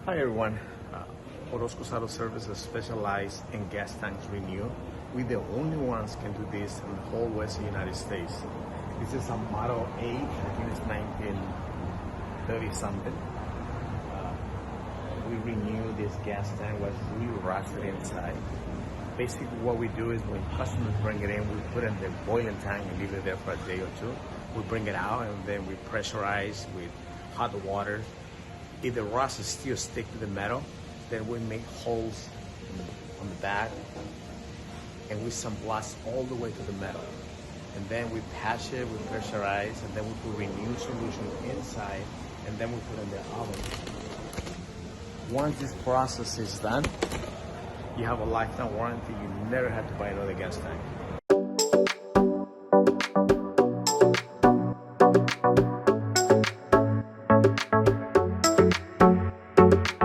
Hi everyone, Orozco's Auto Services specialize in gas tanks renew. We're the only ones can do this in the whole Western United States. This is a Model 8, I think it's 1930 something. We renew this gas tank, was really rusted inside. Basically what we do is when customers bring it in, we put it in the boiling tank and leave it there for a day or two. We bring it out and then we pressurize with hot water. If the rust is still stick to the metal, then we make holes on the back and we sandblast all the way to the metal. And then we patch it, we pressurize, and then we put renew solution inside, and then we put in the oven. Once this process is done, you have a lifetime warranty. You never have to buy another gas tank.